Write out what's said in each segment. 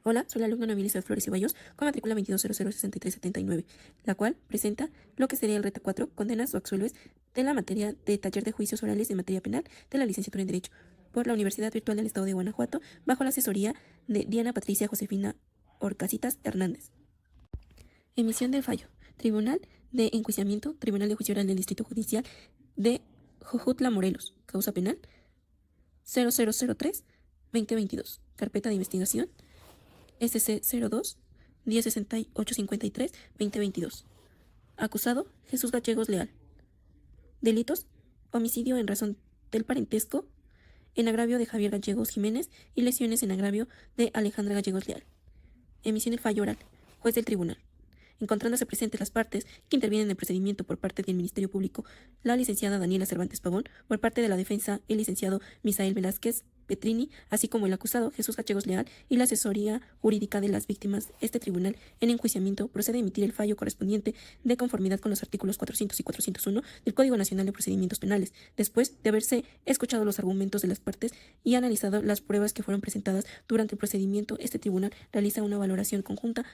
Hola, soy la alumna Noemí Flores Ceballos con matrícula 22006379, la cual presenta lo que sería el reto 4, condenas o absuelves de la materia de taller de juicios orales de materia penal de la licenciatura en Derecho por la Universidad Virtual del Estado de Guanajuato bajo la asesoría de Diana Patricia Josefina Orcasitas Hernández. Emisión del fallo. Tribunal de Enjuiciamiento, Tribunal de Juicio Oral del Distrito Judicial de Jojutla, Morelos, causa penal 0003-2022, carpeta de investigación SC02 106853 2022. Acusado: Jesús Gallegos Leal. Delitos: homicidio en razón del parentesco en agravio de Javier Gallegos Jiménez y lesiones en agravio de Alejandra Gallegos Leal. Emisión del fallo oral. Juez del tribunal. Encontrándose presentes las partes que intervienen en el procedimiento por parte del Ministerio Público, la licenciada Daniela Cervantes Pavón, por parte de la defensa, el licenciado Misael Velázquez Petrini, así como el acusado Jesús Gallegos Leal y la asesoría jurídica de las víctimas, este tribunal, en enjuiciamiento, procede a emitir el fallo correspondiente de conformidad con los artículos 400 y 401 del Código Nacional de Procedimientos Penales, después de haberse escuchado los argumentos de las partes y analizado las pruebas que fueron presentadas durante el procedimiento. Este tribunal realiza una valoración conjunta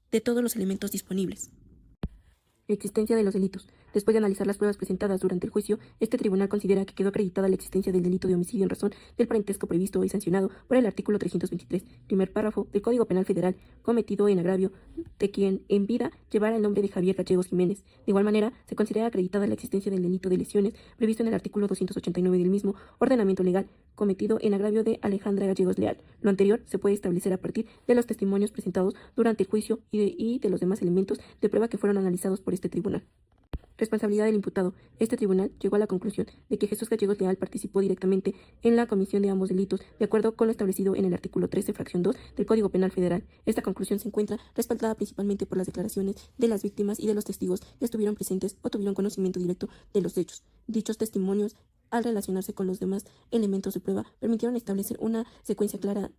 de todos los elementos disponibles. Existencia de los delitos. Después de analizar las pruebas presentadas durante el juicio, este tribunal considera que quedó acreditada la existencia del delito de homicidio en razón del parentesco previsto y sancionado por el artículo 323, primer párrafo del Código Penal Federal, cometido en agravio de quien en vida llevara el nombre de Javier Gallegos Jiménez. De igual manera, se considera acreditada la existencia del delito de lesiones previsto en el artículo 289 del mismo ordenamiento legal, cometido en agravio de Alejandra Gallegos Leal. Lo anterior se puede establecer a partir de los testimonios presentados durante el juicio y de los demás elementos de prueba que fueron analizados por este tribunal. Responsabilidad del imputado. Este tribunal llegó a la conclusión de que Jesús Gallegos Leal participó directamente en la comisión de ambos delitos, de acuerdo con lo establecido en el artículo 13, fracción 2 del Código Penal Federal. Esta conclusión se encuentra respaldada principalmente por las declaraciones de las víctimas y de los testigos que estuvieron presentes o tuvieron conocimiento directo de los hechos. Dichos testimonios, al relacionarse con los demás elementos de prueba, permitieron establecer una secuencia clara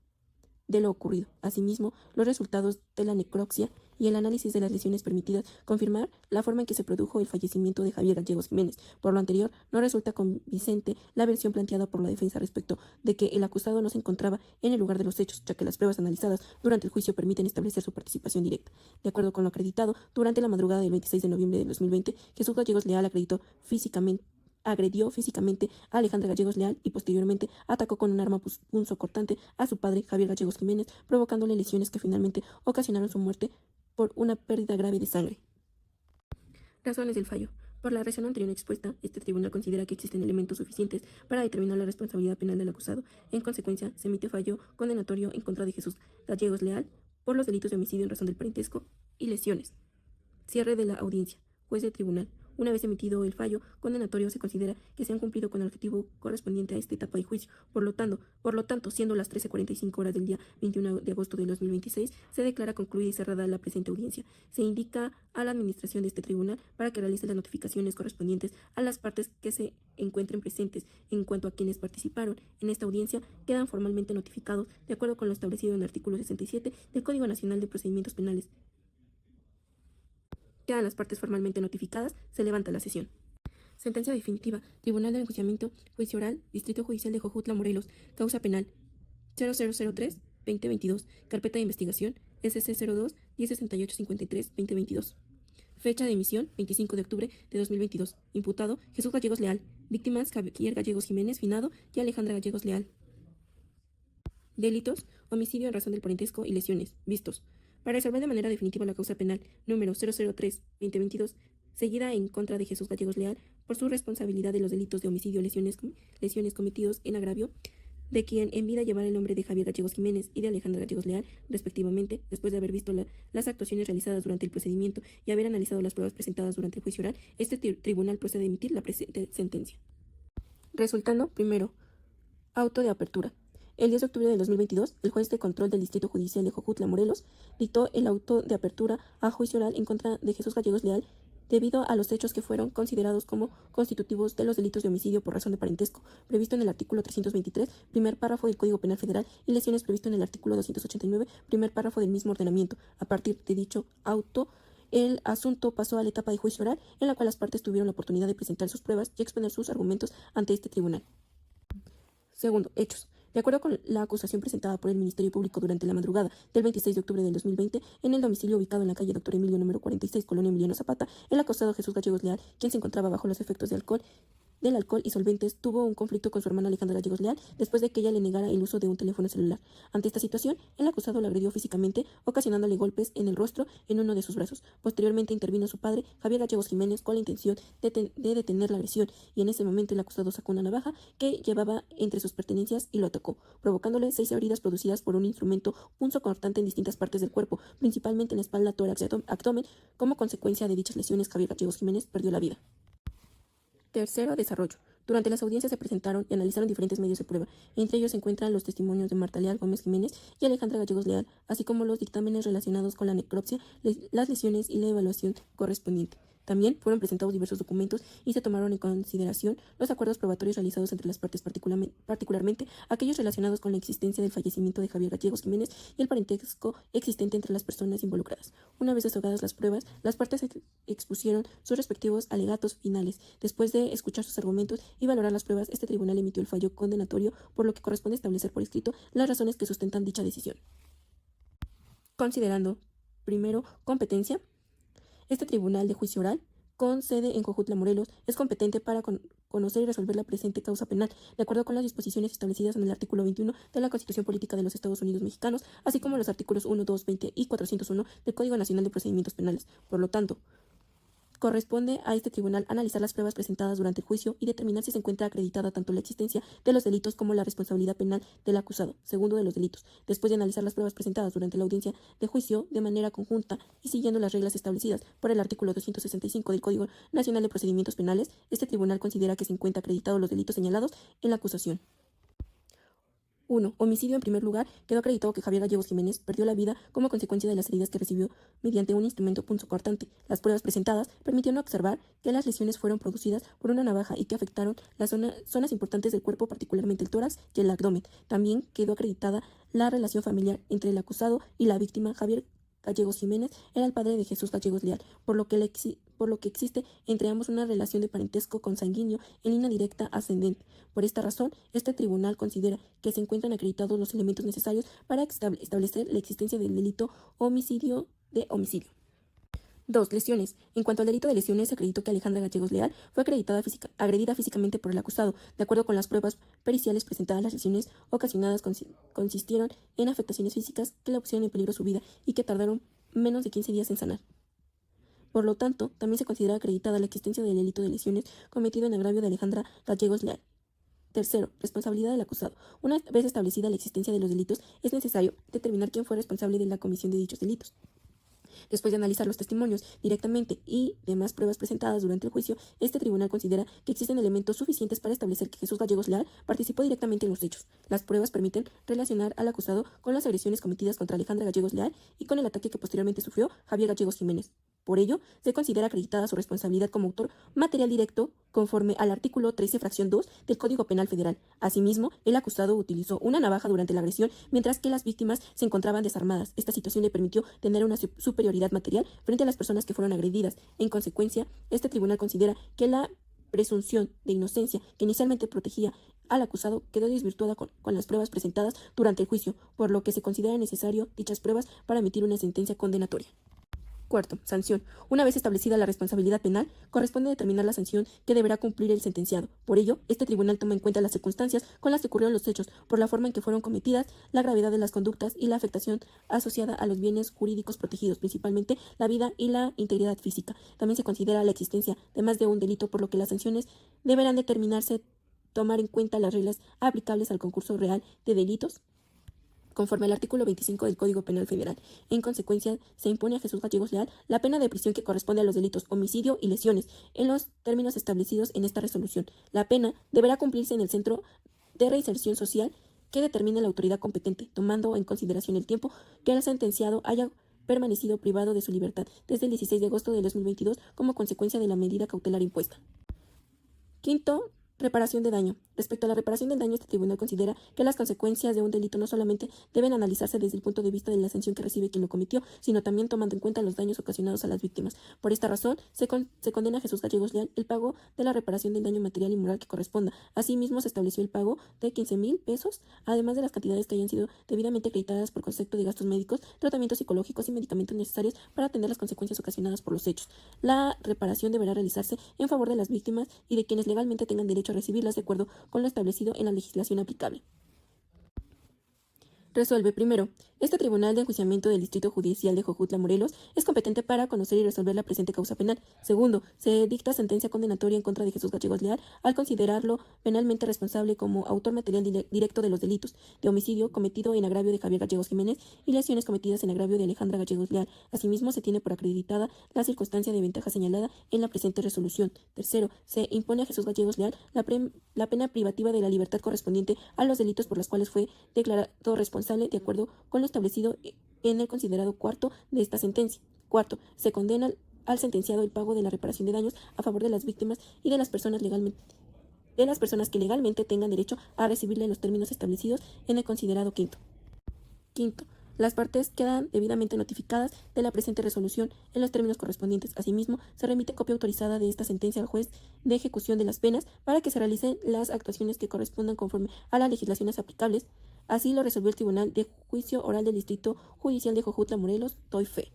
de lo ocurrido. Asimismo, los resultados de la necropsia y el análisis de las lesiones permitidas confirmar la forma en que se produjo el fallecimiento de Javier Gallegos Jiménez. Por lo anterior, no resulta convincente la versión planteada por la defensa respecto de que el acusado no se encontraba en el lugar de los hechos, ya que las pruebas analizadas durante el juicio permiten establecer su participación directa. De acuerdo con lo acreditado, durante la madrugada del 26 de noviembre de 2020, Jesús Gallegos Leal agredió físicamente a Alejandra Gallegos Leal y posteriormente atacó con un arma punzocortante a su padre, Javier Gallegos Jiménez, provocándole lesiones que finalmente ocasionaron su muerte por una pérdida grave de sangre. Razones del fallo. Por la razón anterior expuesta, este tribunal considera que existen elementos suficientes para determinar la responsabilidad penal del acusado. En consecuencia, se emite fallo condenatorio en contra de Jesús Gallegos Leal por los delitos de homicidio en razón del parentesco y lesiones. Cierre de la audiencia. Juez del tribunal. Una vez emitido el fallo condenatorio, se considera que se han cumplido con el objetivo correspondiente a esta etapa de juicio. Por lo tanto, siendo las 13:45 horas del día 21 de agosto de 2026, se declara concluida y cerrada la presente audiencia. Se indica a la administración de este tribunal para que realice las notificaciones correspondientes a las partes que se encuentren presentes. En cuanto a quienes participaron en esta audiencia, quedan formalmente notificados de acuerdo con lo establecido en el artículo 67 del Código Nacional de Procedimientos Penales. Quedan las partes formalmente notificadas, se levanta la sesión. Sentencia definitiva. Tribunal de Enjuiciamiento, Juicio Oral, Distrito Judicial de Jojutla, Morelos, causa penal 0003-2022, carpeta de investigación SC02 106853 2022. Fecha de emisión 25 de octubre de 2022. Imputado Jesús Gallegos Leal. Víctimas Javier Gallegos Jiménez, finado, y Alejandra Gallegos Leal. Delitos: homicidio en razón del parentesco y lesiones. Vistos. Para resolver de manera definitiva la causa penal número 003-2022, seguida en contra de Jesús Gallegos Leal por su responsabilidad de los delitos de homicidio, lesiones cometidos en agravio de quien en vida llevara el nombre de Javier Gallegos Jiménez y de Alejandra Gallegos Leal, respectivamente, después de haber visto las actuaciones realizadas durante el procedimiento y haber analizado las pruebas presentadas durante el juicio oral, este tribunal procede a emitir la presente sentencia. Resultando, primero, auto de apertura. El 10 de octubre de 2022, el juez de control del Distrito Judicial de Jojutla, Morelos, dictó el auto de apertura a juicio oral en contra de Jesús Gallegos Leal debido a los hechos que fueron considerados como constitutivos de los delitos de homicidio por razón de parentesco, previsto en el artículo 323, primer párrafo del Código Penal Federal, y lesiones previsto en el artículo 289, primer párrafo del mismo ordenamiento. A partir de dicho auto, el asunto pasó a la etapa de juicio oral, en la cual las partes tuvieron la oportunidad de presentar sus pruebas y exponer sus argumentos ante este tribunal. Segundo, hechos. De acuerdo con la acusación presentada por el Ministerio Público durante la madrugada del 26 de octubre del 2020, en el domicilio ubicado en la calle Doctor Emilio número 46, Colonia Emiliano Zapata, el acusado Jesús Gallegos Leal, quien se encontraba bajo los efectos del alcohol y solventes, tuvo un conflicto con su hermana Alejandra Gallegos Leal después de que ella le negara el uso de un teléfono celular. Ante esta situación, el acusado la agredió físicamente, ocasionándole golpes en el rostro en uno de sus brazos. Posteriormente intervino su padre, Javier Gallegos Jiménez, con la intención de detener la agresión, y en ese momento el acusado sacó una navaja que llevaba entre sus pertenencias y lo atacó, provocándole 6 heridas producidas por un instrumento punzocortante en distintas partes del cuerpo, principalmente en la espalda, tórax y abdomen. Como consecuencia de dichas lesiones, Javier Gallegos Jiménez perdió la vida. Tercero, desarrollo. Durante las audiencias se presentaron y analizaron diferentes medios de prueba. Entre ellos se encuentran los testimonios de Marta Leal Gómez Jiménez y Alejandra Gallegos Leal, así como los dictámenes relacionados con la necropsia, las lesiones y la evaluación correspondiente. También fueron presentados diversos documentos y se tomaron en consideración los acuerdos probatorios realizados entre las partes, particularmente aquellos relacionados con la existencia del fallecimiento de Javier Gallegos Jiménez y el parentesco existente entre las personas involucradas. Una vez desahogadas las pruebas, las partes expusieron sus respectivos alegatos finales. Después de escuchar sus argumentos y valorar las pruebas, este tribunal emitió el fallo condenatorio, por lo que corresponde establecer por escrito las razones que sustentan dicha decisión. Considerando, primero, competencia. Este tribunal de juicio oral, con sede en Jojutla, Morelos, es competente para conocer y resolver la presente causa penal, de acuerdo con las disposiciones establecidas en el artículo 21 de la Constitución Política de los Estados Unidos Mexicanos, así como los artículos 1, 2, 20 y 401 del Código Nacional de Procedimientos Penales. Por lo tanto, corresponde a este tribunal analizar las pruebas presentadas durante el juicio y determinar si se encuentra acreditada tanto la existencia de los delitos como la responsabilidad penal del acusado, segundo de los delitos. Después de analizar las pruebas presentadas durante la audiencia de juicio de manera conjunta y siguiendo las reglas establecidas por el artículo 265 del Código Nacional de Procedimientos Penales, este tribunal considera que se encuentran acreditados los delitos señalados en la acusación. 1. Homicidio. En primer lugar, quedó acreditado que Javier Gallegos Jiménez perdió la vida como consecuencia de las heridas que recibió mediante un instrumento punzocortante. Las pruebas presentadas permitieron observar que las lesiones fueron producidas por una navaja y que afectaron las zonas importantes del cuerpo, particularmente el tórax y el abdomen. También quedó acreditada la relación familiar entre el acusado y la víctima. Javier Gallegos Jiménez era el padre de Jesús Gallegos Leal, por lo que existe entre ambos una relación de parentesco consanguíneo en línea directa ascendente. Por esta razón, este tribunal considera que se encuentran acreditados los elementos necesarios para establecer la existencia del delito homicidio de homicidio. 2. Lesiones. En cuanto al delito de lesiones, se acreditó que Alejandra Gallegos Leal fue agredida físicamente por el acusado. De acuerdo con las pruebas periciales presentadas, las lesiones ocasionadas consistieron en afectaciones físicas que le pusieron en peligro su vida y que tardaron menos de 15 días en sanar. Por lo tanto, también se considera acreditada la existencia del delito de lesiones cometido en agravio de Alejandra Gallegos Leal. Tercero, responsabilidad del acusado. Una vez establecida la existencia de los delitos, es necesario determinar quién fue responsable de la comisión de dichos delitos. Después de analizar los testimonios directamente y demás pruebas presentadas durante el juicio, este tribunal considera que existen elementos suficientes para establecer que Jesús Gallegos Leal participó directamente en los hechos. Las pruebas permiten relacionar al acusado con las agresiones cometidas contra Alejandra Gallegos Leal y con el ataque que posteriormente sufrió Javier Gallegos Jiménez. Por ello, se considera acreditada su responsabilidad como autor material directo conforme al artículo 13, fracción 2 del Código Penal Federal. Asimismo, el acusado utilizó una navaja durante la agresión, mientras que las víctimas se encontraban desarmadas. Esta situación le permitió tener una superioridad material frente a las personas que fueron agredidas. En consecuencia, este tribunal considera que la presunción de inocencia que inicialmente protegía al acusado quedó desvirtuada con las pruebas presentadas durante el juicio, por lo que se considera necesario dichas pruebas para emitir una sentencia condenatoria. Cuarto, sanción. Una vez establecida la responsabilidad penal, corresponde determinar la sanción que deberá cumplir el sentenciado. Por ello, este tribunal toma en cuenta las circunstancias con las que ocurrieron los hechos, por la forma en que fueron cometidas, la gravedad de las conductas y la afectación asociada a los bienes jurídicos protegidos, principalmente la vida y la integridad física. También se considera la existencia de más de un delito, por lo que las sanciones deberán determinarse tomar en cuenta las reglas aplicables al concurso real de delitos conforme al artículo 25 del Código Penal Federal. En consecuencia, se impone a Jesús Gallegos Leal la pena de prisión que corresponde a los delitos homicidio y lesiones, en los términos establecidos en esta resolución. La pena deberá cumplirse en el Centro de Reinserción Social que determine la autoridad competente, tomando en consideración el tiempo que el sentenciado haya permanecido privado de su libertad desde el 16 de agosto de 2022 como consecuencia de la medida cautelar impuesta. Quinto, Reparación de daño. Respecto a la reparación del daño, este tribunal considera que las consecuencias de un delito no solamente deben analizarse desde el punto de vista de la sanción que recibe quien lo cometió, sino también tomando en cuenta los daños ocasionados a las víctimas. Por esta razón, se condena a Jesús Gallegos Leal el pago de la reparación del daño material y moral que corresponda. Asimismo, se estableció el pago de 15,000 pesos, además de las cantidades que hayan sido debidamente acreditadas por concepto de gastos médicos, tratamientos psicológicos y medicamentos necesarios para atender las consecuencias ocasionadas por los hechos. La reparación deberá realizarse en favor de las víctimas y de quienes legalmente tengan derecho a recibirlas de acuerdo con lo establecido en la legislación aplicable. Resuelve. Primero, este Tribunal de Enjuiciamiento del Distrito Judicial de Jojutla, Morelos, es competente para conocer y resolver la presente causa penal. Segundo, se dicta sentencia condenatoria en contra de Jesús Gallegos Leal al considerarlo penalmente responsable como autor material directo de los delitos de homicidio cometido en agravio de Javier Gallegos Jiménez y lesiones cometidas en agravio de Alejandra Gallegos Leal. Asimismo, se tiene por acreditada la circunstancia de ventaja señalada en la presente resolución. Tercero, se impone a Jesús Gallegos Leal la pena privativa de la libertad correspondiente a los delitos por los cuales fue declarado responsable de acuerdo con lo establecido en el considerado cuarto de esta sentencia. Cuarto, se condena al sentenciado el pago de la reparación de daños a favor de las víctimas y de las personas que legalmente tengan derecho a recibirla en los términos establecidos en el considerado quinto. Quinto, las partes quedan debidamente notificadas de la presente resolución en los términos correspondientes. Asimismo, se remite copia autorizada de esta sentencia al juez de ejecución de las penas para que se realicen las actuaciones que correspondan conforme a las legislaciones aplicables. Así lo resolvió el Tribunal de Juicio Oral del Distrito Judicial de Jojutla, Morelos. Doy fe.